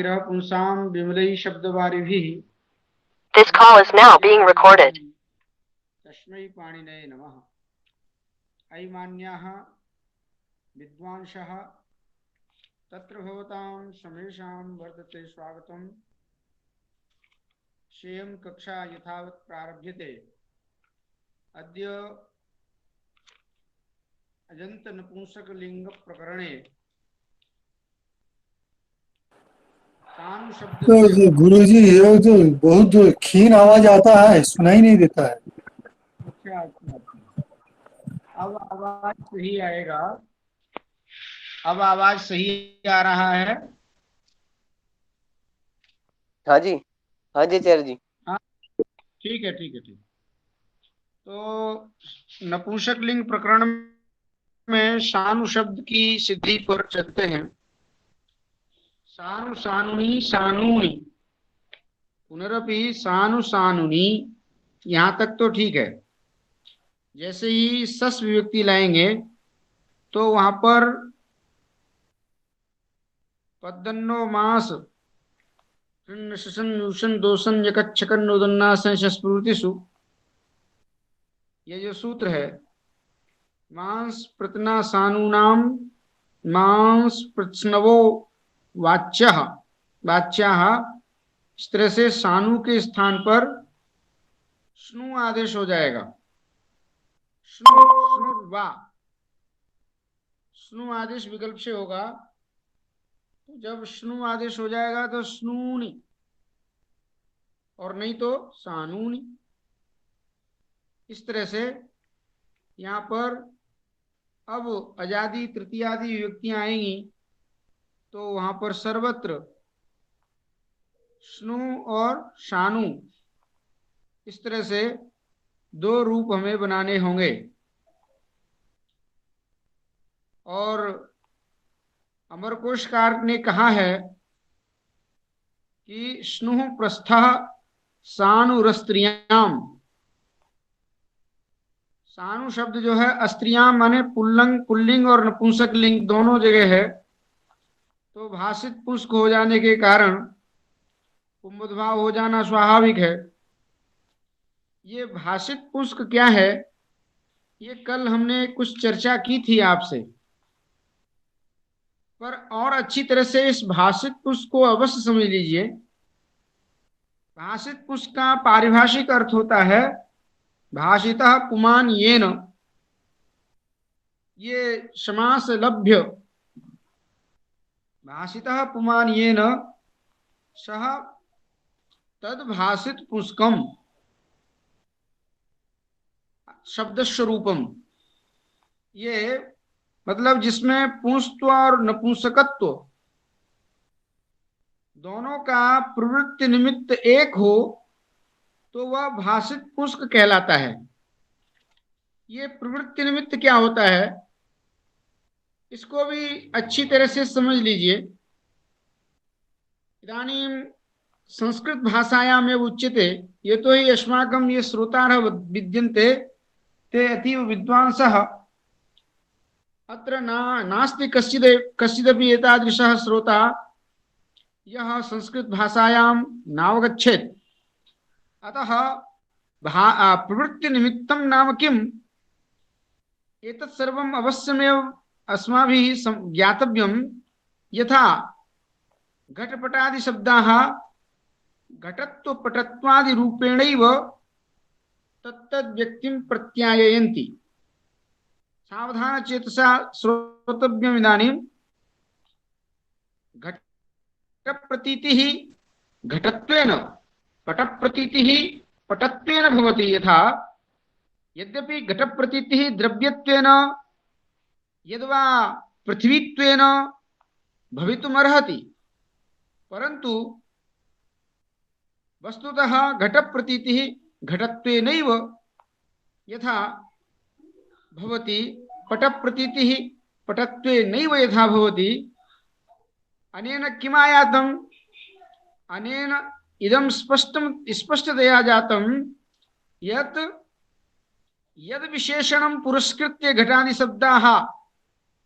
गिरः पुंसां विमलैः शब्दवारिभिः। This call is now being recorded. तस्मै पाणिनये नमः। अयि मान्याः विद्वांसः तत्र भवतां समेषां वर्तते स्वागतम्। शेयं कक्षा यथावत् प्रारभ्यते। अद्य अजन्त नपुंसकलिंग प्रकरणे तो सानुशब्दस्य। गुरुजी ये तो बहुत क्षीण आवाज आता है, सुनाई नहीं देता है। अच्छा अच्छा, अब आवाज सही आएगा। अब आवाज सही आ रहा है। हाँ जी आचार्य जी। हाँ ठीक है ठीक है ठीक। तो नपुंसकलिंग प्रकरण में सानु शब्द की सिद्धि पर चलते हैं। सानु सानुनी सानूनी, पुनरपि सानु सानुनी, यहां तक तो ठीक है। जैसे ही सस विभक्ति लाएंगे तो वहां पर पद्दन्नो मास दोषण यकच्छकन नोदन्नासन शस्फुरुतिषु, ये जो सूत्र है, मांस प्रतना सानूनाम मांस प्रश्नवो वाच्यः वाच्याः, इस तरह से सानु के स्थान पर स्नु आदेश हो जाएगा। स्नु स्नुर्वा, स्नु आदेश विकल्प से होगा। तो जब स्नु आदेश हो जाएगा तो स्नूनी, और नहीं तो सानूनी। इस तरह से यहाँ पर अब अजादि तृतीयादि विभक्तियां आएंगी तो वहां पर सर्वत्र स्नु और शानु, इस तरह से दो रूप हमें बनाने होंगे। और अमरकोशकार ने कहा है कि स्नु प्रस्थः सानुरस्त्रियाम। सानु शब्द जो है अस्त्रियाम माने पुल्लिंग और नपुंसक लिंग दोनों जगह है। तो भाषित पुष्क हो जाने के कारण पुंबोधभाव हो जाना स्वाभाविक है। ये भाषित पुष्क क्या है, ये कल हमने कुछ चर्चा की थी आपसे, पर और अच्छी तरह से इस भाषित पुष्क को अवश्य समझ लीजिए। भाषित पुष्क का पारिभाषिक अर्थ होता है भाषितः पुमान येन, ये समास लभ्य। भाषितः पुमान येन सह तद भाषित पुष्कम शब्द स्वरूपम, ये मतलब जिसमें पुंसत्व और नपुंसकत्व दोनों का प्रवृत्ति निमित्त एक हो तो वह भाषित पुष्क कहलाता है। ये प्रवृत्ति निमित्त क्या होता है, इसको भी अच्छी तरह से समझ लीजिए। इदानीं संस्कृत भाषायां एव उच्यते यतो हि अस्माकं ये श्रोतारः विद्यन्ते ते अतीव विद्वांसः। अत्र नास्ति कश्चिदपि एतादृशः श्रोता यः संस्कृत भाषायां नावगच्छेत्। अतः प्रवृत्ति निमित्तं नाम किम्, एतत् सर्वम् अवश्यमेव अस्माभिः ज्ञातव्यं। यथा घटपटादि शब्दाः घटत्व पटत्वादि रूपेणैव तत्तद् व्यक्तिं प्रत्याययन्ति। सावधान चेतसा श्रोतव्यम्। इदानीं घटप्रतीतिः घटत्वेन, पटप्रतीतिः पटत्वेन भवति। यथा यद्यपि घटप्रतीतिः द्रव्यत्वेन यद्वा पृथ्वीत्वेन भवितुमर्हति, परन्तु वस्तुतः घटप्रतीतिः घटत्वेनैव यथा भवति, पटप्रतीतिः पटत्वेनैव यथा भवति। अनेन किमायातम्, अनेन इदं स्पष्टतया जातं यत् यद् विशेषणं पुरस्कृत्य घटादि शब्दाः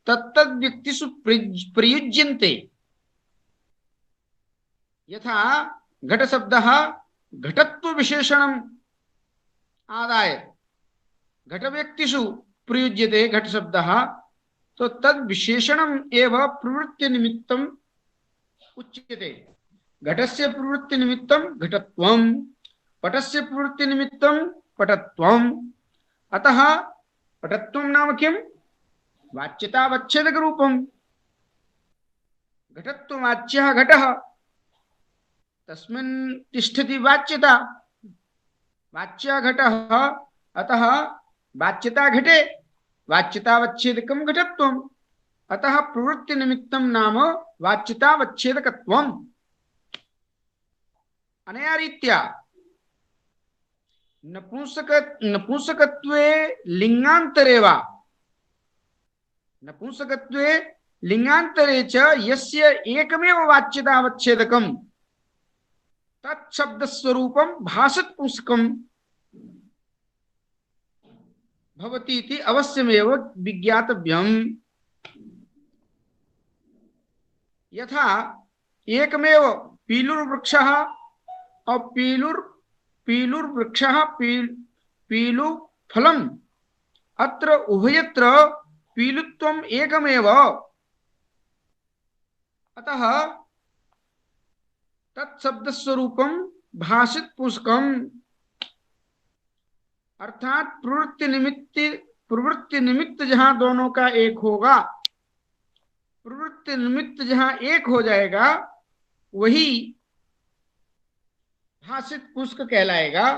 तत्तद् व्यक्तिषु प्रयुज्यन्ते। यथा घट शब्द घटत्व विशेषण आदाय घट व्यक्तिषु प्रयुज्यते घट शब्द, तो तद विशेषणम एव प्रवृत्ति निमित्तम उच्यते। घटस्य प्रवृत्ति निमित्तम घटत्वम, पटस्य प्रवृत्ति निमित्तम पटत्वम। अतः पटत्वम नाम किम? वाच्यतावच्छेदक रूपम। घटत्ववाच्यः घटः, तस्मिन् तिष्ठति वाच्यता, वाच्य घटः, अतः वाच्यता घटे, वाच्यतावच्छेदकम घटत्वम। अतः प्रवृत्ति निमित्तम नाम वाच्यतावच्छेदकत्वम। अनया रीत्या नपुंसकत्वे लिंगांतरे वा, नपुंसकत्वे लिंगांतरे च यस्य एकमेव वाच्यतावच्छेदकम तत्शब्द स्वरूपम भाषित पुंसकम भवति इति अवश्यमेव विज्ञातव्यम। यथा एकमेव पीलुर्वृक्षः और पीलुर्वृक्षः पीलुफलम्, अत्र उभयत्र पीलुत्वम् एकमेव, अतः तत्शब्द स्वरूपम भाषित पुष्कम। अर्थात प्रवृत्ति निमित्त जहां दोनों का एक होगा, प्रवृत्ति निमित्त जहां एक हो जाएगा, वही भाषित पुष्क कहलाएगा।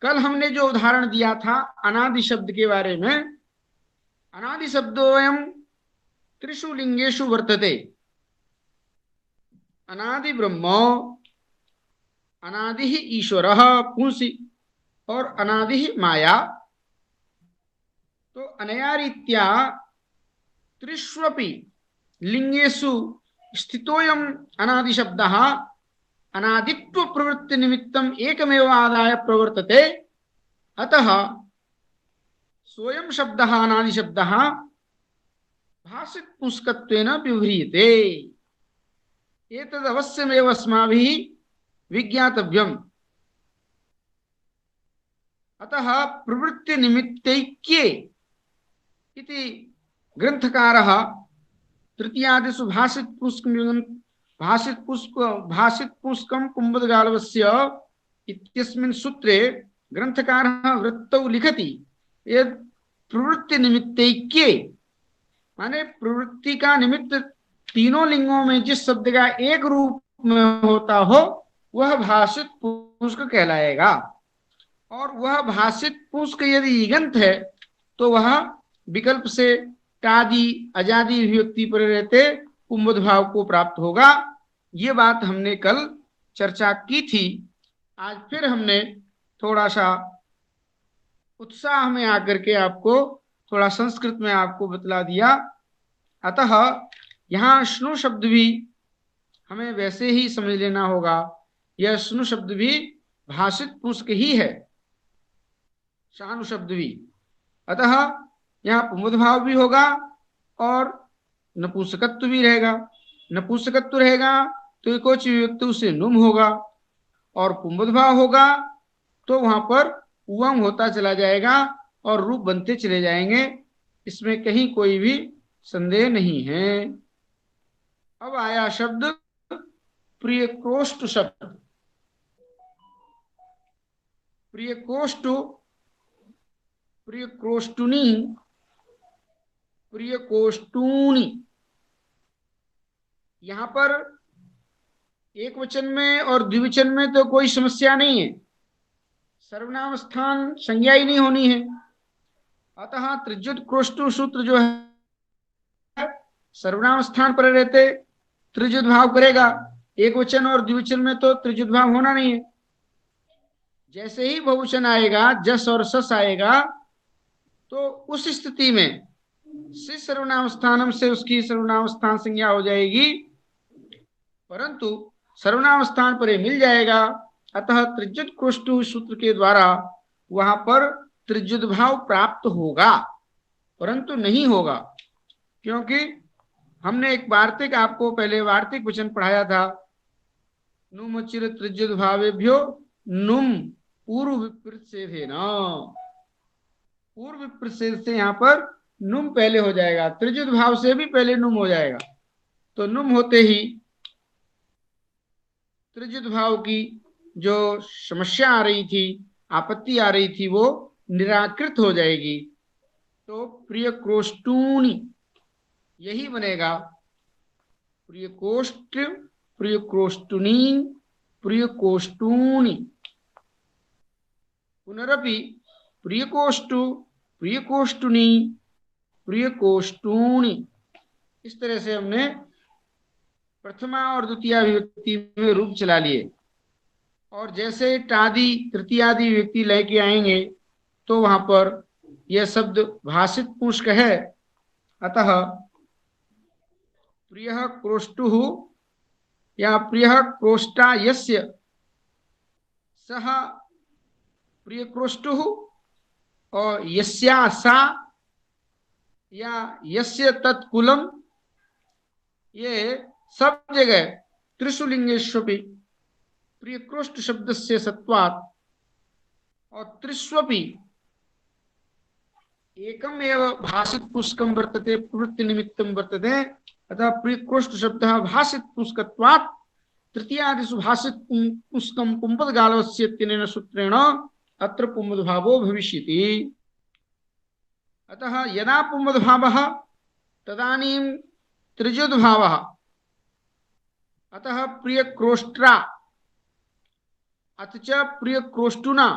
कल हमने जो उदाहरण दिया था अनादि शब्द के बारे में, अनादि शब्दोऽयं त्रिषु लिंगेषु वर्तते। अनादि ब्रह्म, अनादि ईश्वरः पुंसि और अनादि माया। तो अनया रीत्या त्रिष्वपि लिंगेषु स्थितोऽयम् अनादि शब्दः अनादित्व प्रवृत्ति निमित्तम एकमेव आदाय प्रवर्तते। अतः स्वयं शब्दः अनादि शब्दः भाषित पुंस्कत्वेन व्यवह्रियते। एतद् अवश्यमेव अस्माभिः विज्ञातव्यम्। अतः प्रवृत्ति निमित्तैक्ये इति ग्रंथकारः तृतीयादिषु भाषित पुष्कम कुम्भदगालवस्य इत्यस्मिन् सूत्रे ग्रंथकारः वृत्तौ लिखति यत् प्रवृत्ति निमित्तैक्ये, माने प्रवृत्ति का निमित्त तीनों लिंगों में जिस शब्द का एक रूप में होता हो वह भाषित पुष्क कहलाएगा। और वह भाषित पुष्क यदि ईगंत है तो वह विकल्प से टादि अजादि विभक्ति पर रहते कुंभद भाव को प्राप्त होगा। ये बात हमने कल चर्चा की थी। आज फिर हमने थोड़ा सा उत्साह में आकर के आपको थोड़ा संस्कृत में आपको बतला दिया। अतः यहाँ स्नु शब्द भी हमें वैसे ही समझ लेना होगा। यह स्नु शब्द भी भाषित पुष्क ही है, शानु शब्द भी। अतः यहाँ पुंभद भाव भी होगा और नपुंसकत्व भी रहेगा। नपुंसकत्व रहेगा तो एकोच विभक्ति उसे नुम होगा, और पुंभद भाव होगा तो वहां पर उवम होता चला जाएगा और रूप बनते चले जाएंगे। इसमें कहीं कोई भी संदेह नहीं है। अब आया शब्द प्रियकोष्ठ शब्द। प्रियकोष्ठ, प्रियकोष्ठुनी, प्रियकोष्ठूनि। यहां पर एक वचन में और द्विवचन में तो कोई समस्या नहीं है, सर्वनाम स्थान संज्ञा ही नहीं होनी है। अतः त्रिज्युत क्रोष्टु सूत्र जो है सर्वनाम स्थान पर रहते त्रिज्युत भाव करेगा। एक वचन और द्विवचन में तो त्रिज्युत भाव होना नहीं है। जैसे ही बहुवचन आएगा, जस और सस आएगा, तो उस स्थिति में से सर्वनाम स्थानम से उसकी सर्वनाम स्थान संज्ञा हो जाएगी, परंतु सर्वनाम स्थान पर मिल जाएगा। अतः त्रिज्युत क्रोष्टु सूत्र के द्वारा वहां पर त्रिज्युत भाव प्राप्त होगा, परंतु नहीं होगा, क्योंकि हमने एक वार्तिक आपको पहले वार्तिक वचन पढ़ाया था नुम चिर त्रिज्युत भावेभ्यो नुम पूर्व विपरीत से थे ना, पूर्व विपरीत से यहाँ पर नुम पहले हो जाएगा, त्रिज्युत भाव से भी पहले नुम हो जाएगा। तो नुम होते ही त्रिज्युत भाव की जो समस्या आ रही थी, आपत्ति आ रही थी, वो निराकृत हो जाएगी। तो प्रिय क्रोष्टूनि यही बनेगा, प्रिय कोष्ठ, प्रिय क्रोष्टुनी, प्रिय कोष्टूनि। पुनरपि प्रिय कोष्टु, प्रिय कोष्टुनी, प्रिय कोष्टूनि। इस तरह से हमने प्रथमा और द्वितीय विभक्ति में रूप चला लिए। और जैसे टादि तृतीयादि विभक्ति लेके आएंगे तो वहां पर यह शब्द भाषित पुष्क है। अतः प्रिय क्रोष्टु या प्रिय क्रोष्टा यस्य सह प्रिय क्रोष्टु, और यस्या सा या यस्य तत्कुलम, ये सब जगह त्रिषु लिंगेष्वपि प्रिय क्रोष्ट शब्द से सत्वात्, और त्रिष्वपि एकम एव भाषित पुष्कम वर्तते, प्रवृत्ति निमित्तम वर्तते। अतः प्रिय क्रोष्ट शब्द भाषित पुष्कत्वात् तृतीयादिषु भाषित पुष्कम पुंपद गालवस्येत्यनेन सूत्रेण अत्र पुंपद भावो भविष्यति। अतः यदा पुंपद भावः तदानीं त्रिज्युत भावः। अतः प्रिय क्रोष्ट्रा अथ च प्रिय क्रोष्टुना,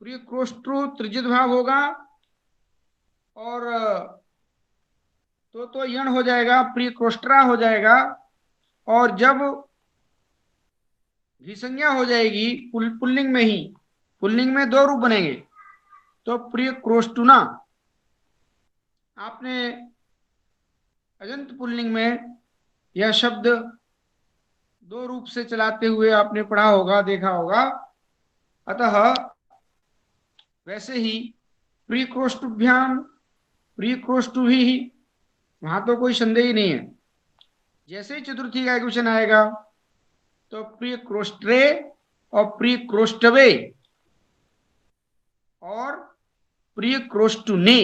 प्रिय क्रोष्टु त्रिज्युत भाव होगा और तो यण हो जाएगा, प्रिय क्रोष्ट्रा हो जाएगा। और जब विसंज्ञा हो जाएगी पुल्लिंग में ही, पुल्लिंग में दो रूप बनेंगे, तो प्रिय क्रोष्टुना। आपने अजंत पुल्लिंग में यह शब्द दो रूप से चलाते हुए आपने पढ़ा होगा, देखा होगा। अतः वैसे ही प्रिय क्रोष्टुभ्याम, प्रिय क्रोष्टुभिः, वहां तो कोई संदेह ही नहीं है। जैसे ही चतुर्थी का एक वचन आएगा तो प्रिय क्रोष्ट्रे और प्रिय क्रोष्टवे और प्रिय क्रोष्टुने।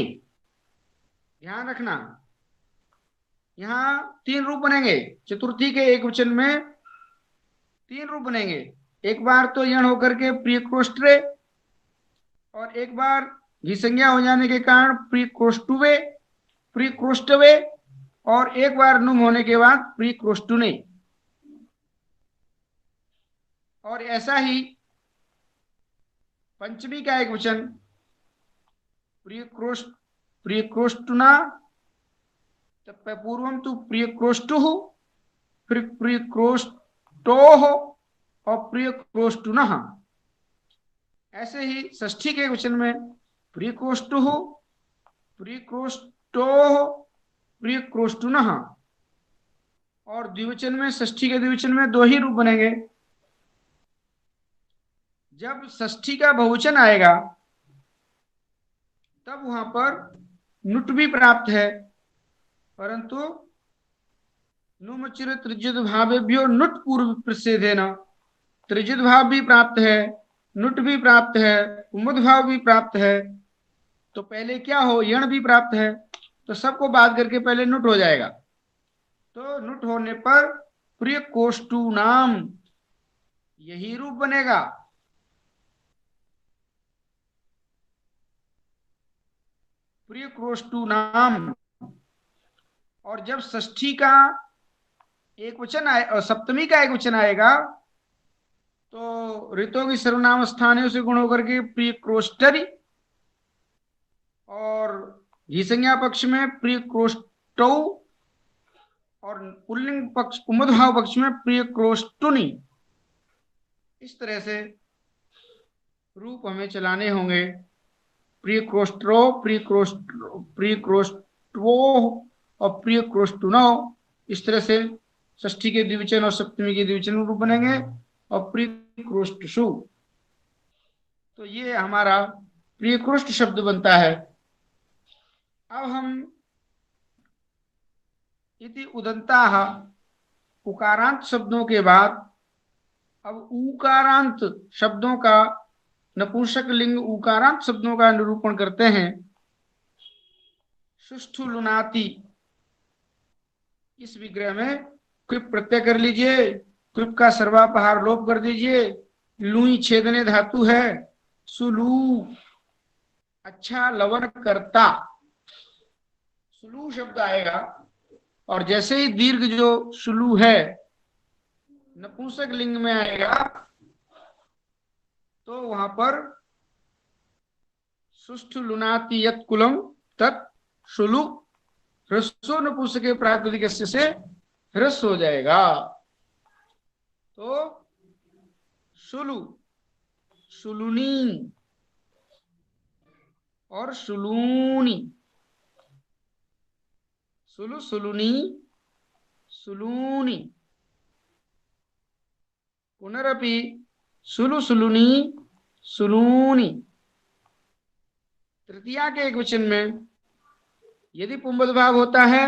ध्यान रखना, यहां तीन रूप बनेंगे। चतुर्थी के एक वचन में तीन रूप बनेंगे। एक बार तो यण होकर के प्रिय क्रोष्ट्रे, और एक बार विसंज्ञा हो जाने के कारण प्रिय क्रोष्टुवे, प्रिय क्रोष्टवे, और एक बार नुम होने के बाद प्रिय क्रोष्टुने। और ऐसा ही पंचमी का एक वचन प्रिय क्रोष्टुना, पूर्वम तो प्रिय क्रोष्टु, फिर प्रिय क्रोष्टोः और प्रिय क्रोष्टुनः। ऐसे ही षष्ठी के वचन में प्रिय क्रोष्टुः, प्रिय क्रोष्टोः, प्रिय क्रोष्टुनः। और द्विवचन में, षष्ठी के द्विवचन में दो ही रूप बनेंगे। जब षष्ठी का बहुवचन आएगा तब वहां पर नुट भी प्राप्त है, परंतु नुम चिर त्रिज्युत भावेभ्यो नुट पूर्व प्रसिद्धेन, त्रिज्युत भाव भी प्राप्त है, नुट भी प्राप्त है, उमुद भाव भी प्राप्त है। तो पहले क्या हो, यण भी प्राप्त है, तो सबको बात करके पहले नुट हो जाएगा। तो नुट होने पर प्रिय कोष्टु नाम यही रूप बनेगा। प्रिय कोष्टु नाम। और जब षष्ठी का एक वचन आए और सप्तमी का एक वचन आएगा तो ऋतों की सर्वनाम स्थानियों से गुण होकर के प्रिय क्रोष्टरी, और संज्ञा पक्ष में प्रिय क्रोष्टौ, और पुल्लिंग पक्ष उमदभाव पक्ष में प्रिय क्रोष्टुनि। इस तरह से रूप हमें चलाने होंगे। प्रिय क्रोष्ट्रो, प्रिय क्रोष्ट्रो और प्रिय क्रोष्टुनो। इस तरह से षष्ठी के द्विवचन और सप्तमी के द्विवचन रूप बनेंगे। और प्रिय क्रोष्टसु, तो ये हमारा प्रिय क्रोष्ट शब्द बनता है। अब हम इति उदंताः उकारांत शब्दों के बाद अब उकारांत शब्दों का, नपुंसक लिंग उकारांत शब्दों का निरूपण करते हैं। सुष्ठु लुनाति, इस विग्रह में कृप प्रत्यय कर लीजिए, कृप का सर्वापहार लोप कर दीजिए, लुई छेदने धातु है, सुलू अच्छा लवन करता, सुलू शब्द आएगा। और जैसे ही दीर्घ जो सुलू है नपुंसक लिंग में आएगा तो वहां पर सुष्ठु लुनाति यत् कुलम तत् सुलु ह्रस्व नपुंसके प्रातिपदिक से ह्रस्व हो जाएगा। तो सुलु, सुलुनी और सुलूनी, सुलु सुलुनी सुलूनी, पुनरपि सुलु सुलुनी सुलूनी। तृतीया के एक वचन में यदि पुंबद भाव होता है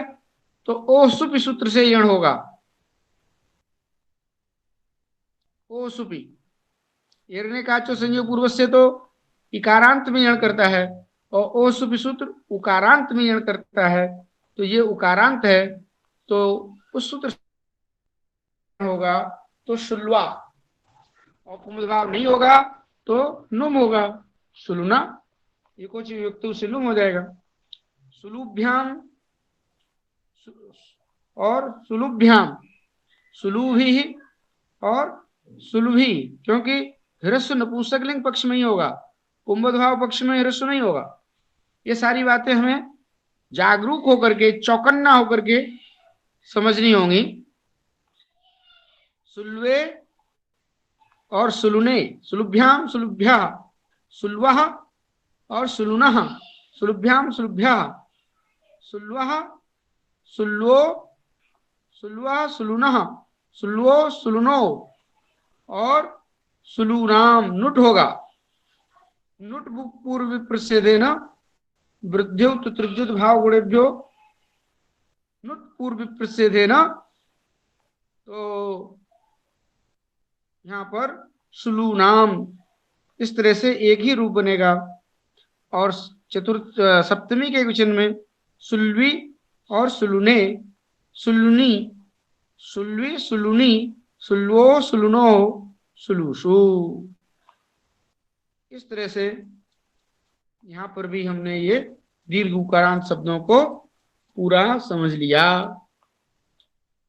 तो ओ सुपि सूत्र से यण होगा, ओ सुपि। एरने काचो संयोग पूर्व से तो इकारांत में यण करता है और ओ सुपि सूत्र उकारांत में यण करता है, तो ये उकारांत है तो उस सूत्र होगा तो शुल्वा, और पुंबद भाव नहीं होगा तो नुम होगा, सुलुना। ये कुछ युक्त से नुम हो जाएगा। सुलुभ्याम और सुलुभ्याम, सुलुभी और सुलभी, क्योंकि ह्रस्व नपुंसक लिंग पक्ष में ही होगा, पुंबद भाव पक्ष में ह्रस्व नहीं होगा। ये सारी बातें हमें जागरूक होकर के, चौकन्ना होकर के समझनी होंगी। सुल्वे और सुलुने, सुलुभ्याम सुलुभ्या, सुल्वः और सुलुनः, सुलुभ्याम सुलुभ्या, सुल्वः सुल्वो, सुल्वा सुलुनः, सुल्वो सुलुनो और सुलूनाम नुट होगा। नुट पूर्व प्रसिद्धेन वृद्ध्यो तृतीयुत भाव गुणेभ्यो नुट पूर्व प्रसिद्धेन, तो यहाँ पर सुलूनाम इस तरह से एक ही रूप बनेगा। और चतुर्थ सप्तमी के वचन में सुल्वी और सुलुने, सुलुनी, सुल्वी सुलुनी, सुल्वो सुलुनो सुलूसु। इस तरह से यहाँ पर भी हमने ये दीर्घ उकारांत शब्दों को पूरा समझ लिया।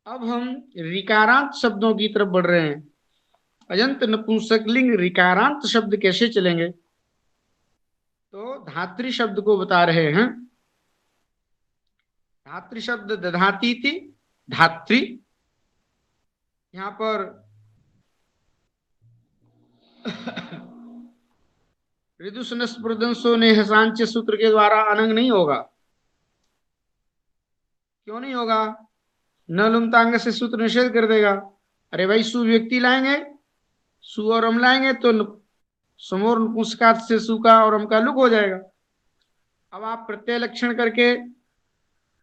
अब हम ऋकारांत शब्दों की तरफ बढ़ रहे हैं। अजंत नपुंसक लिंग ऋकारांत शब्द कैसे चलेंगे, तो धात्री शब्द को बता रहे हैं। धात्री शब्द दधाती थी, धात्री, यहाँ पर ऋदुसनस्पृदंसो ने हसांच सूत्र के द्वारा अनंग नहीं होगा। क्यों नहीं होगा? न लुमतांग से सूत्र निषेध कर देगा। अरे भाई सु व्यक्ति लाएंगे, सु और अम लाएंगे तो समोर नपुंसकात से सु का और अम का लुक हो जाएगा। अब आप प्रत्यय लक्षण करके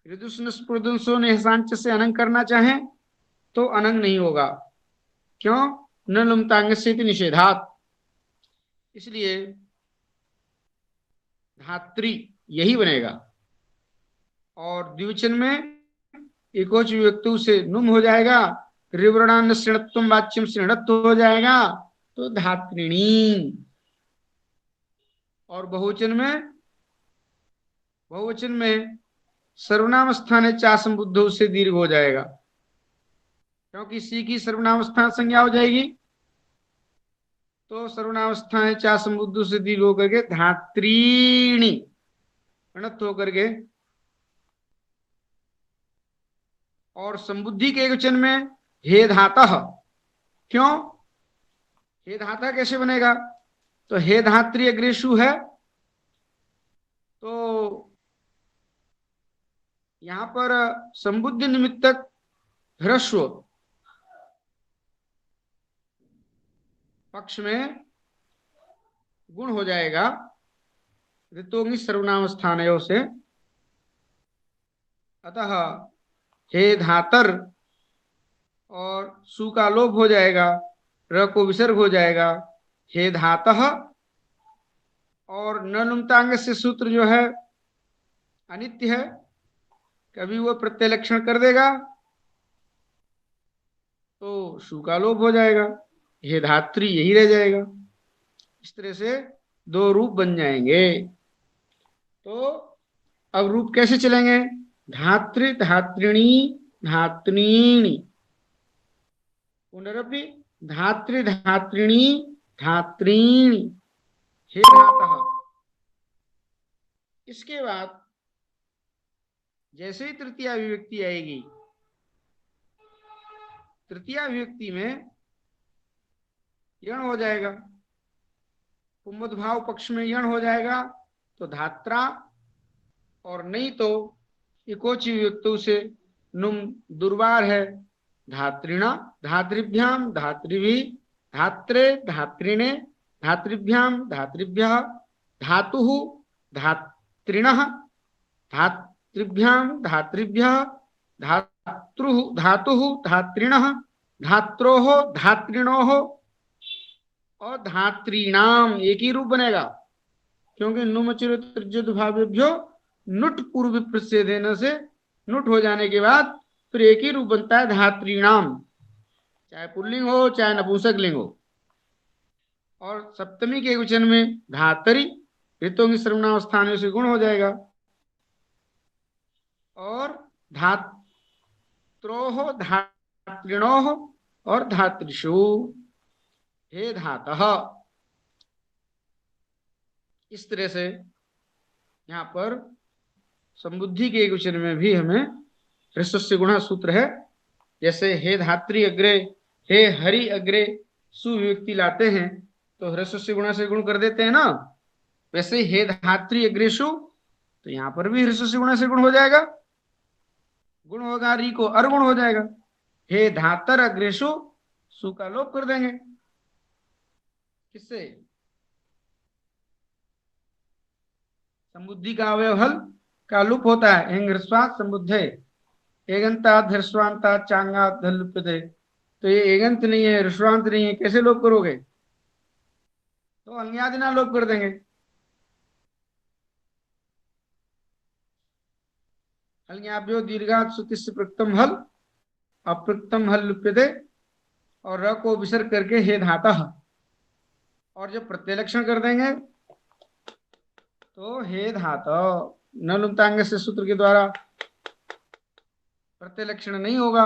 ऋदुसनस्पृदंसो ने हसांच से अनंग करना चाहें तो अनंग नहीं होगा। क्यों? न लुमतांग से निषेधात। इसलिए धात्री यही बनेगा। और द्विवचन में एकोच विभक्तु से नुम हो जाएगा, रिवर्णान श्रेणत्वम वाच्यम श्रेणत्व हो जाएगा तो धात्रिणी। और बहुवचन में सर्वनाम स्थाने चा संबुद्ध से दीर्घ हो जाएगा, क्योंकि सी की सर्वनाम स्थान संज्ञा हो जाएगी तो सर्वनाम स्थान चा संबुद्ध से दीर्घ होकर के धात्रीणी अणत्व होकर के। और संबुद्धि के वचन में हे धातः। क्यों? हे धाता कैसे बनेगा? तो हे धात्री अग्रेशु है तो यहां पर संबुद्धि निमित्तक ह्रस्व पक्ष में गुण हो जाएगा ऋतोंगी सर्वनाम स्थानयों से। अतः हे धातर और सु का लोप हो जाएगा, र को विसर्ग हो जाएगा, हे धातः। और न नुमतांग से सूत्र जो है अनित्य है, कभी वो प्रत्यय लक्षण कर देगा तो सु का लोप हो जाएगा, हे धात्री यही रह जाएगा। इस तरह से दो रूप बन जाएंगे। तो अब रूप कैसे चलेंगे? धातृ धात्रिणी धात्रीणी, पुनरपि धातृ धात्रिणी धात्रीणी, हे धातः। इसके बाद जैसे ही तृतीया विभक्ति आएगी, तृतीया विभक्ति में यण हो जाएगा, पुंबद भाव पक्ष में यण हो जाएगा तो धात्रा, और नहीं तो इकोची विभक्तों से नुम दुर्वार है, धात्रिणा धातृभ्याम धातृभि, धात्रे धात्रिणे धातृभ्याम धातृभ्यः, धातुः धात्रिणः धातृभ्याम धातृभ्यः, धातुः धात्रिणः धात्रोः धात्रिणोः, और धात्रीणाम एक ही रूप बनेगा, क्योंकि नुमचिर भावेभ्यो नुट पूर्व प्रच्छेदेन से नुट हो जाने के बाद फिर एक ही रूप बनता है धात्रीणाम, चाहे पुल्लिंग हो चाहे नपुंसक लिंग हो। और सप्तमी के वचन में धातरी, ऋतों की सर्वनावस्थानियों से गुण हो जाएगा, और धात्रोः धात्रिणोः और धातृषु, हे धातः। इस तरह से यहाँ पर संबुद्धि के एक वचन में भी हमें ह्रस्वस्य गुणः सूत्र है। जैसे हे धात्री अग्रे, हे हरि अग्रे सुविभक्ति लाते हैं तो ह्रस्वस्य गुणः से गुण कर देते हैं ना, वैसे हे धात्री अग्रेषु, तो यहाँ पर भी ह्रस्वस्य गुणः से गुण हो जाएगा, गुण होगा री को अर्गुण हो जाएगा। हे धातर अग्रेषु, सु का लोप कर देंगे, किससे? संबुद्धि का अवयव हल का लुप होता है, हेंग ह्रस्वात् संबुद्धे, एगंतात् ह्रस्वांतात् चांगात् धल लुप्यते। तो ये एगंत नहीं है, ह्रस्वांत नहीं है, कैसे लोप करोगे? तो अन्यादिना लोप कर देंगे। हल्याभ्यो दीर्घात् सुतिस्य प्रकृतम हल, अप्रकृतम हल लुप्यते, और र को विसर्ग करके हे धातः, और जब प्रत्यय लक्षण कर देंगे तो हे धातः। न लुप्तांग से सूत्र के द्वारा प्रत्यय लक्षण नहीं होगा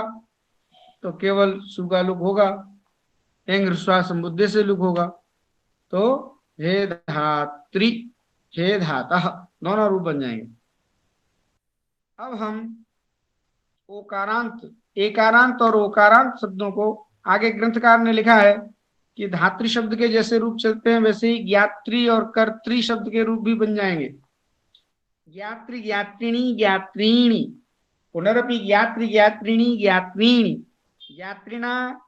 तो केवल सु का लुक होगा, एंग ह्रस्वा संबुद्धि से लुक होगा, तो हे धात्री हे धातः दोनों रूप बन जाएंगे। अब हम ओकारांत, एकारांत और ओकारांत शब्दों को आगे ग्रंथकार ने लिखा है कि धात्री शब्द के जैसे रूप चलते हैं वैसे ही ज्ञात्री और कर्त्री शब्द के रूप भी बन जाएंगे। ज्ञात्री ज्ञात्रिणी ज्ञात्रीणी, पुनरपि ज्ञात्री ज्ञात्रिणी ज्ञात्रीणी, ज्ञात्रिणा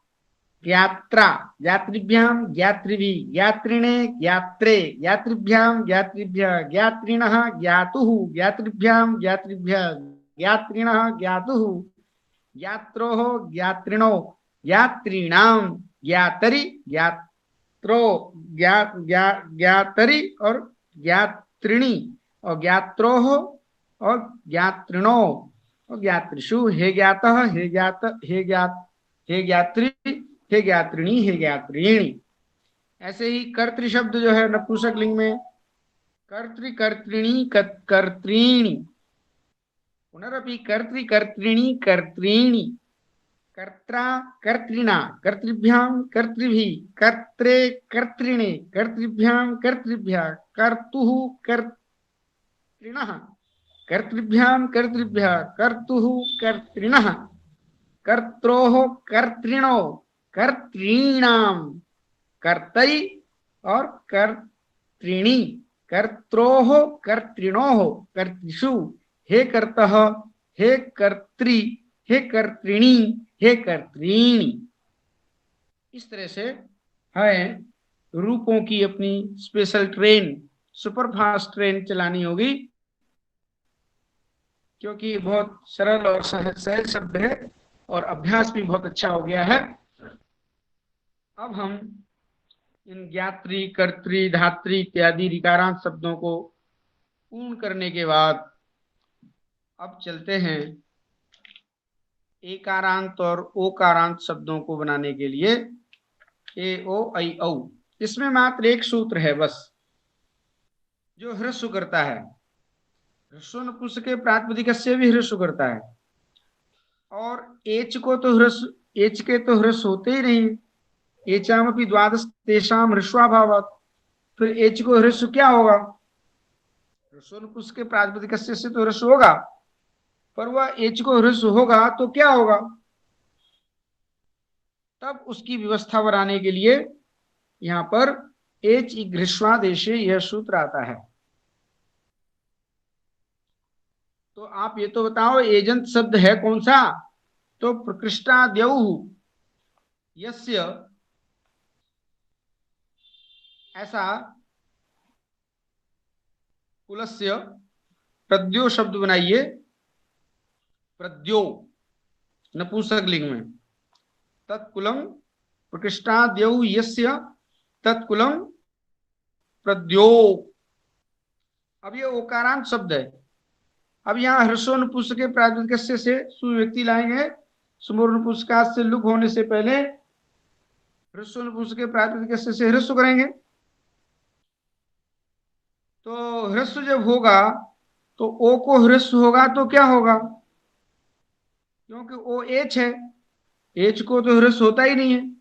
ज्ञात्रा, ज्ञातृभ्याम ज्ञातृभिः, ज्ञात्रिणे ज्ञात्रे, ज्ञातृभ्याम ज्ञातृभ्यः, ज्ञात्रिणः ज्ञातुः, ज्ञातृभ्याम ज्ञातृभ्यः, ज्ञात्रिणः ज्ञातुः, ज्ञात्रोः ज्ञात्रिणो, ज्ञात्रीणाम ज्ञातरि ज्ञात्रो, ज्ञातरि और ज्ञात्रिणी, और ज्ञात्रोः और ज्ञात्रिणो और ज्ञातृषु, हे ज्ञातः हे ज्ञात हे ज्ञात हे ज्ञात्री हे ज्ञात्रिणी हे ज्ञात्रीणी। ऐसे ही कर्तृ शब्द जो है नपुंसक लिंग में कर्तृ कर्तृणी कर्त्रीणी, पुनरपि कर्तृ कर्तृणी कर्त्रीणी, कर्त्रा कर्तृणा, कर्तृभ्याम कर्तृभिः, कर्त्रे कर्तृणे, कर्तृभ्याम कर्तृभ्यः, कर्तुः कर्तृणः, कर्तृभ्याम कर्तृभ्यः, कर्तुः कर्तृणः, कर्त्रोः कर्तृणो, कर्तॄणाम, कर्तरि और कर्तृणी, कर्त्रोः कर्तृणोः, कर्तृषु, हे कर्तः हे कर्त्री हे कर्तृणी हे कर्तृणी। इस तरह से है रूपों की अपनी स्पेशल ट्रेन, सुपरफास्ट ट्रेन चलानी होगी, क्योंकि बहुत सरल और सहज शब्द है, और अभ्यास भी बहुत अच्छा हो गया है। अब हम इन ज्ञात्री, कर्त्री, धात्री इत्यादि ऋकारांत शब्दों को पूर्ण करने के बाद अब चलते हैं एकारांत और ओकारांत शब्दों को बनाने के लिए। ए ओ ऐ औ, इसमें मात्र एक सूत्र है बस, जो ह्रस्व करता है। ह्रस्व नपुंसके प्रातिपदिकस्य भी ह्रस्व करता है, और एच को तो ह्रस्व, एच के तो ह्रस्व होते ही नहीं, एचामपि द्वादश तेषाम ह्रस्वाभावात्। फिर एच को ह्रस्व क्या होगा? ह्रस्व नपुंसके प्रातिपदिकस्य से तो ह्रस्व होगा, पर वह एच को ह्रस्व होगा तो क्या होगा? तब उसकी व्यवस्था बनाने के लिए यहां पर एच ईघ्रस्वादेशे यह सूत्र आता है। तो आप ये तो बताओ एजंत शब्द है कौन सा? तो प्रकृष्टाद्यौ यस्य, ऐसा कुलस्य प्रद्यो शब्द बनाइए। प्रद्यो नपुंसक लिंग में, तत्कुलम प्रकृष्टाद्यौ यस्य तत्कुलम प्रद्यो। अब ये ओकारांत शब्द है। अब यहाँ ह्रस्व नपुंसके प्रातिपदिकस्य से सुव्यक्ति लाएंगे। सुमूर्त नपुंसकात् से लुक होने से पहले ह्रस्व नपुंसके प्रातिपदिकस्य से ह्रस्व करेंगे। तो ह्रस्व जब होगा तो ओ को ह्रस्व होगा तो क्या होगा? क्योंकि ओ एच है, एच को तो ह्रस्व होता ही नहीं है।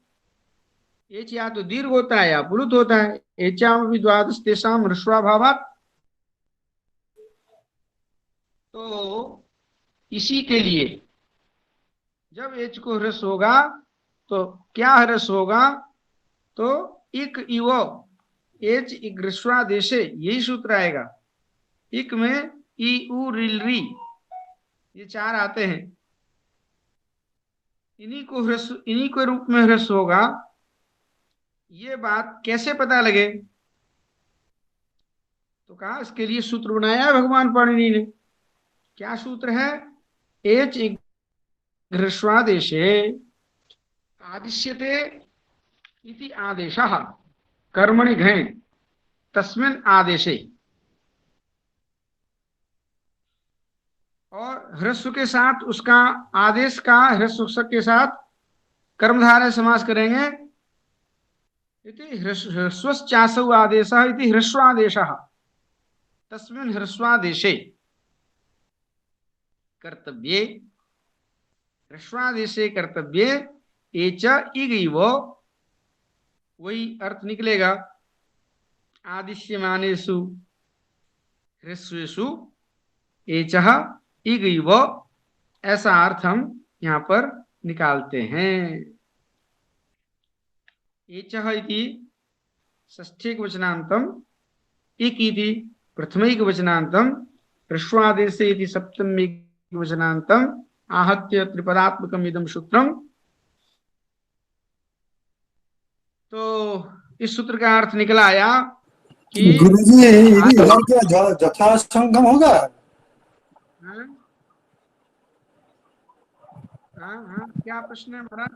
एच या तो दीर्घ होता है या प्लुत होता है। एचाम भी द्वादश तेषाम ह्रस्वाभावात्। तो इसी के लिए जब एच को ह्रस्व होगा तो क्या ह्रस्व होगा? तो इक इव एच ईघ्रस्वादेशे, यही सूत्र आएगा। इक में ई उ रिल री, ये चार आते हैं, इन्हीं को ह्रस्व, इन्हीं के रूप में ह्रस्व होगा। ये बात कैसे पता लगे? तो कहा इसके लिए सूत्र बनाया है भगवान पाणिनि ने। क्या सूत्र है? एच ईघ्रस्वादेशे आदिश्यते इति आदेशः कर्मणि घञ तस्मिन् आदेशे। और ह्रस्व के साथ उसका आदेश का ह्रस्व के साथ कर्मधारय समास करेंगे। इति ह्रस्वश्चासौ आदेशः इति ह्रस्वादेशः तस्मिन् ह्रस्वादेशे कर्तव्ये, ह्रस्वादेशे कर्तव्ये एच इगैव, वही अर्थ निकलेगा। आदिश्यमानेषु ह्रस्वेषु एचः इगैव, ऐसा अर्थ हम यहाँ पर निकालते हैं। एचः इति षष्ठीकवचनान्तम्, इक इति प्रथमैकवचनान्तम्, ह्रस्वादेशे इति सप्तमीकवचनान्तम् आहत्य त्रिपदात्मकम् इदं सूत्रम्। तो इस सूत्र का अर्थ निकला आया कि गुरुजी इधर क्या जथासंगम होगा? हाँ हाँ हाँ, क्या प्रश्न है हमारा?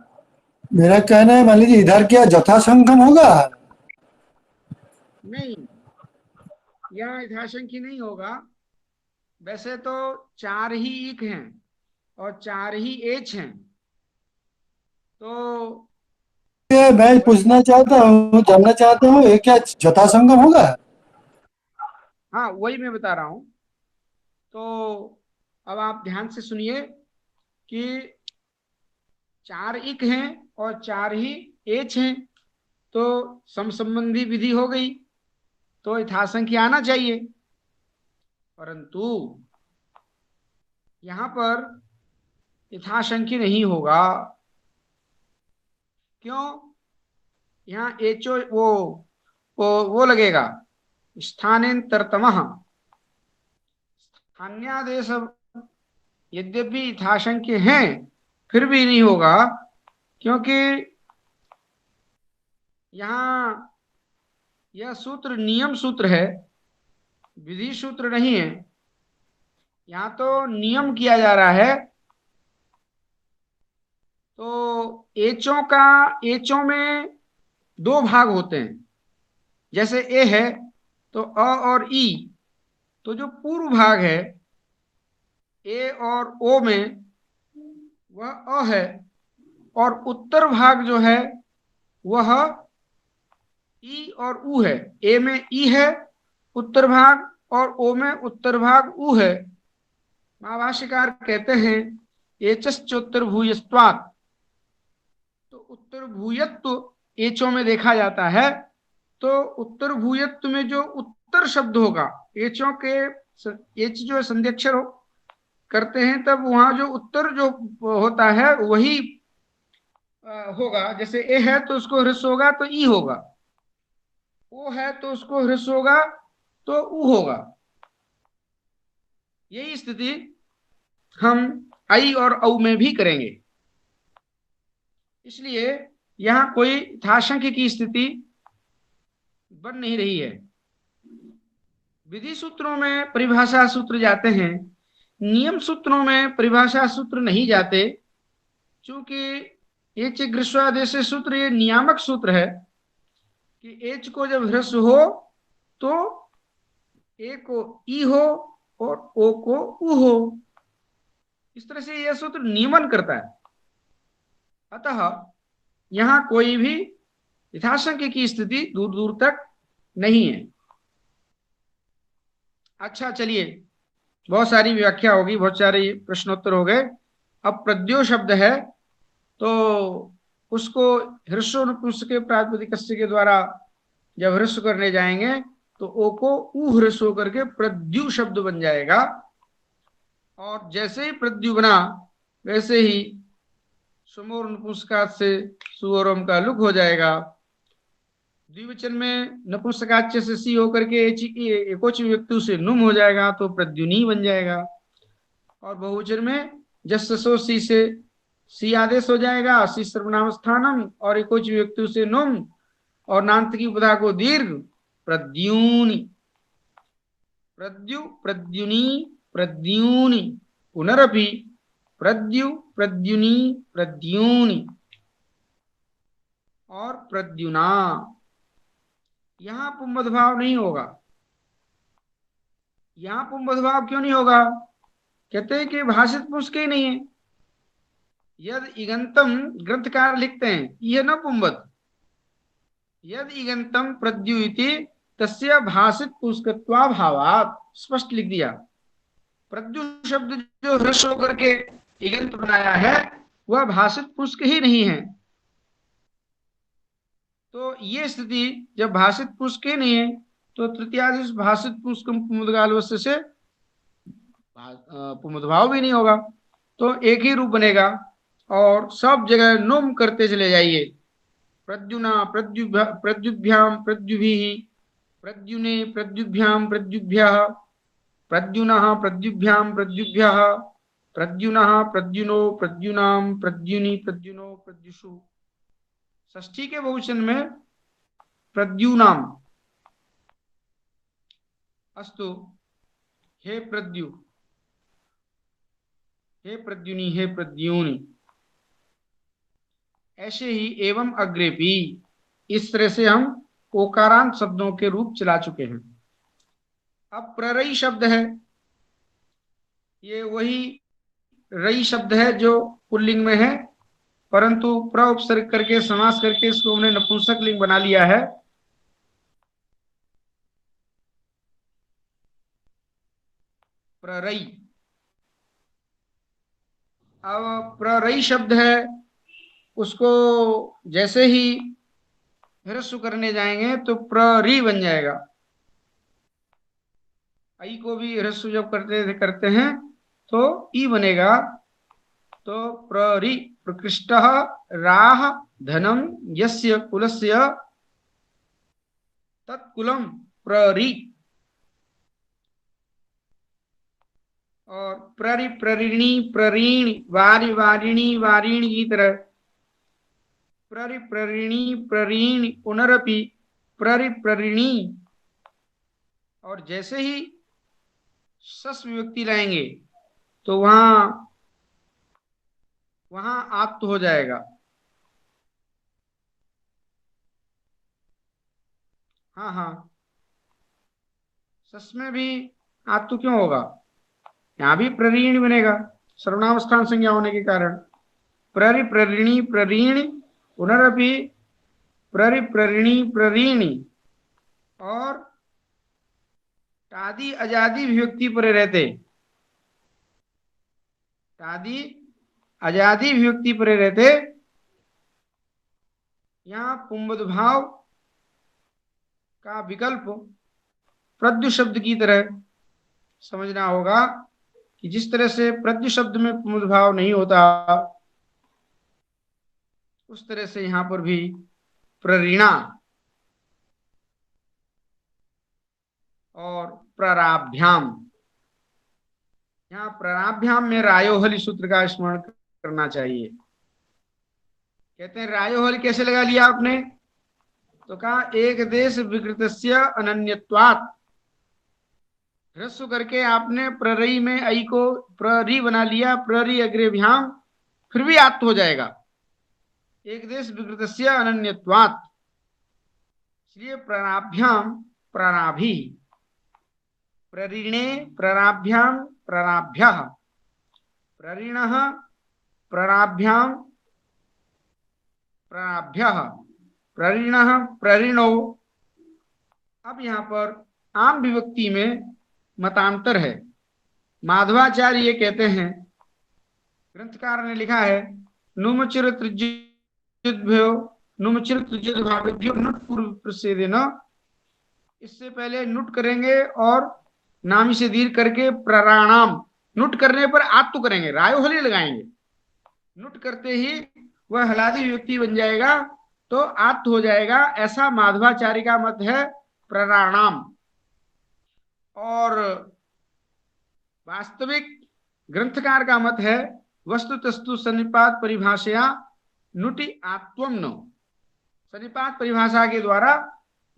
मेरा कहना है, मान लीजिए इधर क्या जथासंगम होगा? नहीं, यहाँ यथाशंकी नहीं होगा। वैसे तो चार ही इक हैं और चार ही एच हैं, तो ये मैं पूछना चाहता हूँ, जानना चाहता हूँ, ये क्या जथासंगम होगा? हाँ वही मैं बता रहा हूँ। तो अब आप ध्यान से सुनिए कि चार इक हैं और चार ही एच हैं, तो समसंबंधी विधि हो गई, तो यथासंख्य आना चाहिए। परंतु यहां पर यथासंख्य नहीं होगा। क्यों? यहाँ एचो वो लगेगा स्थानेन्तरतमः। स्थान्यादेश यद्यपि यथासंख्य हैं फिर भी नहीं होगा, क्योंकि यहाँ यह सूत्र नियम सूत्र है, विधि सूत्र नहीं है। यहाँ तो नियम किया जा रहा है तो एचों में दो भाग होते हैं। जैसे ए है तो अ और ई, तो जो पूर्व भाग है ए और ओ में वह अ है, और उत्तर भाग जो है वह ई और उ है। ए में ई है उत्तर भाग, और ओ में उत्तर भाग उ है। महाभाष्यकार कहते हैं एचश्चोत्तर भूयस्त्वात्, तो उत्तर भूयत्व एचों में देखा जाता है। तो उत्तर भूयत्व में जो उत्तर शब्द होगा, एचों के एच जो संध्यक्षर करते हैं तब वहां जो उत्तर जो होता है वही होगा। जैसे ए है तो उसको ह्रस्व होगा तो ई होगा, ओ है तो उसको ह्रस्व होगा तो उ होगा। यही स्थिति हम आई और औ में भी करेंगे। इसलिए यहां कोई यथाशंख्य की स्थिति बन नहीं रही है। विधि सूत्रों में परिभाषा सूत्र जाते हैं, नियम सूत्रों में परिभाषा सूत्र नहीं जाते, क्योंकि एच ग्रीष्वादेश सूत्र ये नियामक सूत्र है कि एच को जब ह्रस्व हो तो ए को ई हो और ओ को उ हो। इस तरह से यह सूत्र नियमन करता है। अतः यहां कोई भी यथाशंख्य की स्थिति दूर दूर तक नहीं है। अच्छा चलिए, बहुत सारी व्याख्या होगी, बहुत सारे प्रश्नोत्तर हो गए। अब प्रद्यो शब्द है तो उसको ह्रस्व नपुंसक के प्रातिपदिक के द्वारा जब ह्रस्व करने जाएंगे तो ओ को उ ह्रस्व करके प्रद्यु शब्द बन जाएगा। और जैसे ही प्रद्यु बना वैसे ही समोर नपुंसकात से सुवरम का लुक हो जाएगा। द्विवचन में नपुंसकाच्य से सी होकर के एकोच व्यक्ति से नुम हो जाएगा तो प्रद्युनी बन जाएगा। और बहुवचन में जस्सो सी से सी आदेश हो जाएगा, सी सर्वनाम स्थानम, और एकोच व्यक्ति से नुम, और नान्त की उपधा को दीर्घ प्रद्युनि, प्रद्यु प्रद्युनि प्रद्युनि, पुनरपि प्रद्यु प्रद्युनि प्रद्युनि और प्रद्युना। यहां पुंबद भाव नहीं होगा। यहां पुंबद भाव क्यों नहीं होगा? कहते हैं कि भाषित पुरुष के ही नहीं है। यद इगंतम ग्रंथकार लिखते हैं यह न पुंबद, यद इगंतम प्रद्युति तस्य भाषित पुष्कत्वाभावात्, स्पष्ट लिख दिया। प्रद्यु शब्द जो ह्रस्व होकर के इगंत बनाया है वह भाषित पुष्क ही नहीं है। तो ये स्थिति जब भाषित पुष्क ही नहीं है तो तृतीयादेश भाषित पुष्कम पुमुदगालवस्य से पुमुदभाव भी नहीं होगा। तो एक ही रूप बनेगा और सब जगह नुम करते चले जाइए। प्रद्युना प्रद्युभ्याम प्रद्युभिः, प्रद्युने प्रद्युभ्याम प्रद्युभ्यः, प्रद्युनः प्रद्युभ्याम प्रद्युभ्यः, प्रद्युनः प्रद्युनो प्रद्युनाम प्रद्युनि प्रद्युनो प्रद्युषु। षष्ठी के बहुवचन में प्रद्युनाम। अस्तु, हे प्रद्यु, हे प्रद्युनि, हे प्रद्युनि। ऐसे ही एवं अग्रेपी, इस तरह से हम ओकारांत शब्दों के रूप चला चुके हैं। अब प्ररई शब्द है, ये वही रई शब्द है जो पुल्लिंग में है, परंतु प्र उपसर्ग करके समास करके इसको हमने नपुंसक लिंग बना लिया है। प्ररई। अब प्ररई शब्द है, उसको जैसे ही ह्रस्व करने जाएंगे तो प्ररी बन जाएगा। आई को भी ह्रस्व जब करते हैं तो ई बनेगा। तो प्ररी प्रकृष्ट राह धनम यस्य कुलस्य तत्कुलम प्ररी। और प्ररि प्ररिणी प्ररीण वारि वारिणी वारिणी की तरह प्ररि प्ररिणी प्ररीण पुनरपि प्ररि प्ररिणी। और जैसे ही सस विभक्ति लाएंगे तो वहां वहां आत्त हो जाएगा। हाँ हाँ, सस में भी आत्तु क्यों होगा? यहां भी प्ररीण बनेगा, सर्वनाम संज्ञा होने के कारण। प्ररि प्ररिणी प्ररीण, पुनरपि प्ररि प्ररिणी प्ररीणी, और टादी अजादी विभक्ति पर रहते, टादी अजादी विभक्ति पर रहते, यहाँ पुंबद भाव का विकल्प प्रद्यु शब्द की तरह समझना होगा कि जिस तरह से प्रद्यु शब्द में पुंबद भाव नहीं होता, उस तरह से यहां पर भी प्ररीणा और प्रराभ्याम, यहाँ प्रराभ्याम में रायोहलि सूत्र का स्मरण करना चाहिए। कहते हैं रायोहलि कैसे लगा लिया आपने? तो कहा एक देश विकृतस्य अनन्यत्वात्, ह्रस्व करके आपने प्ररई में आई को प्ररी बना लिया, प्ररी अग्रेभ्याम, फिर भी आत्त हो जाएगा। एक देश विकृतस्य अनन्यत्वात्, इसलिए प्रराभ्याम प्रराभी, प्ररीणे प्रराभ्याम प्रराभ्यः, प्ररीणः प्रराभ्याम प्रराभ्यः, प्ररीणः प्ररीणो। अब यहां पर आम विभक्ति में मतांतर है। माधवाचार्य ये कहते हैं, ग्रंथकार ने लिखा है, नुमचिर त्रिज्युद्भ्यो नुमचिर त्रिज्युद् भावेभ्यो नुट पूर्व प्रसेदेन, इससे पहले नुट करेंगे और नामी से दीर्घ करके प्रराणाम, नुट करने पर आत्तु करेंगे, रायोहलि लगाएंगे, नुट करते ही वह हलादी विभक्ति बन जाएगा तो आत्त हो जाएगा, ऐसा माधवाचार्य का मत है प्रराणाम। और वास्तविक ग्रंथकार का मत है वस्तुतस्तु सन्निपात परिभाषया नुटि आत्वम न, सन्निपात परिभाषा के द्वारा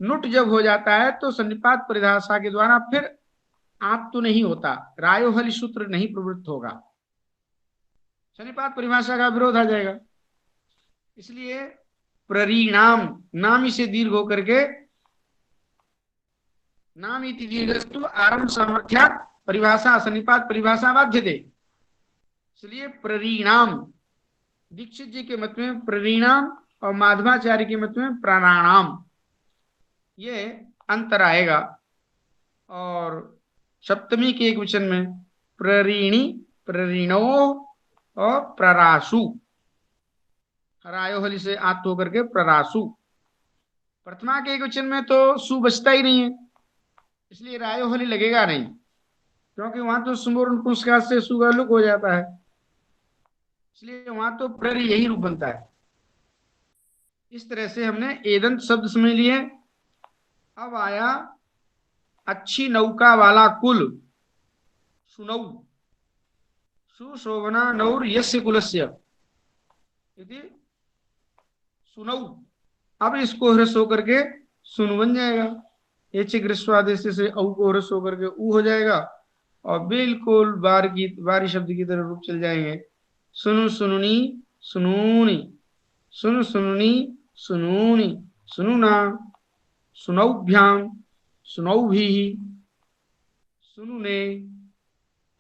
नुट जब हो जाता है तो सन्निपात परिभाषा के द्वारा फिर आत्तु नहीं होता, रायोहलि सूत्र नहीं प्रवृत्त होगा, सन्निपात परिभाषा का विरोध आ जाएगा। इसलिए प्ररीणाम, नामी से दीर्घ होकर के नाम इति दीर्घस्तु आरंभ सामर्थ्यात् परिभाषा सन्निपात परिभाषा बाध्यते, इसलिए प्ररीणाम, दीक्षित जी के मत में प्ररीणाम और माधवाचार्य के मत में प्राणाणाम, ये अंतर आएगा। और सप्तमी के एक वचन में प्ररीणी प्ररीणो और प्ररासु, रायोहलि से आत्त होकर के प्ररासु। प्रथमा के एक वचन में तो सु बचता ही नहीं है, इसलिए रायोहलि लगेगा नहीं, क्योंकि वहां तो सुमोर्ण पुरस्कार से सु का लुक हो जाता है, इसलिए वहां तो प्ररी यही रूप बनता है। इस तरह से हमने एदंत शब्द समझ लिए। अब आया अच्छी नौका वाला कुल, सुनौ, सुशोभना नौर यस्य कुलस्य इति सुनौ। अब इसको ह्रस्व होकर के सुन बन जाएगा, एच ग्रीष्वादेश से औ को ह्रस्व होकर के ऊ हो जाएगा और बिल्कुल बारी शब्द की तरह रूप चल जाएंगे। सुनु सुनुनी सुनूनी, सुनु सुनुनी सुनूनी, सुनुना सुनौभ्याम सुनौभिः, सुनुने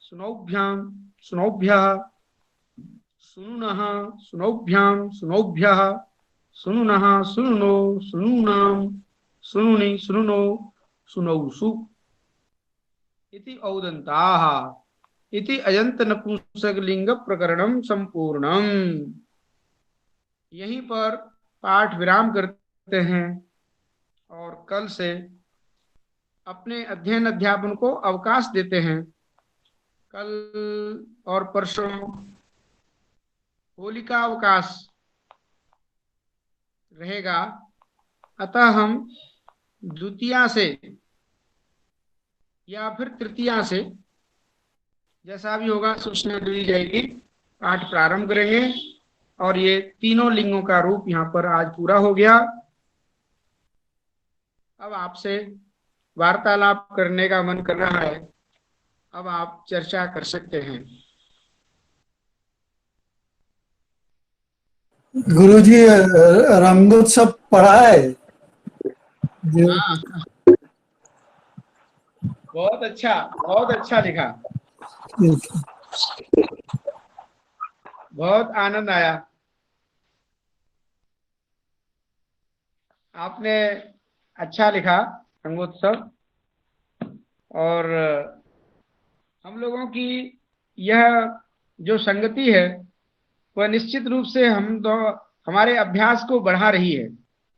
सुनौभ्याम सुनौभ्यः, सुनुनः सुनौभ्याम सुनौभ्यः, सुनुनः सुनुनो सुनूनाम, सुनुनि सुनुनो सुनौसु इति औदन्ताः इति अजंत नपुंसकलिंग प्रकरणम संपूर्णम। यहीं पर पाठ विराम करते हैं और कल से अपने अध्ययन अध्यापन को अवकाश देते हैं। कल और परसों होली का अवकाश रहेगा, अतः हम द्वितीया से या फिर तृतीया से, जैसा भी होगा सूचना दी जाएगी, पाठ प्रारंभ करेंगे। और ये तीनों लिंगों का रूप यहाँ पर आज पूरा हो गया। अब आपसे वार्तालाप करने का मन कर रहा है, अब आप चर्चा कर सकते हैं। गुरुजी रंगोत्सव पढ़ा है जो हाँ, बहुत अच्छा लिखा। बहुत आनंद आया। आपने अच्छा लिखा रंगोत्सव। और हम लोगों की यह जो संगति है वह निश्चित रूप से हमारे अभ्यास को बढ़ा रही है।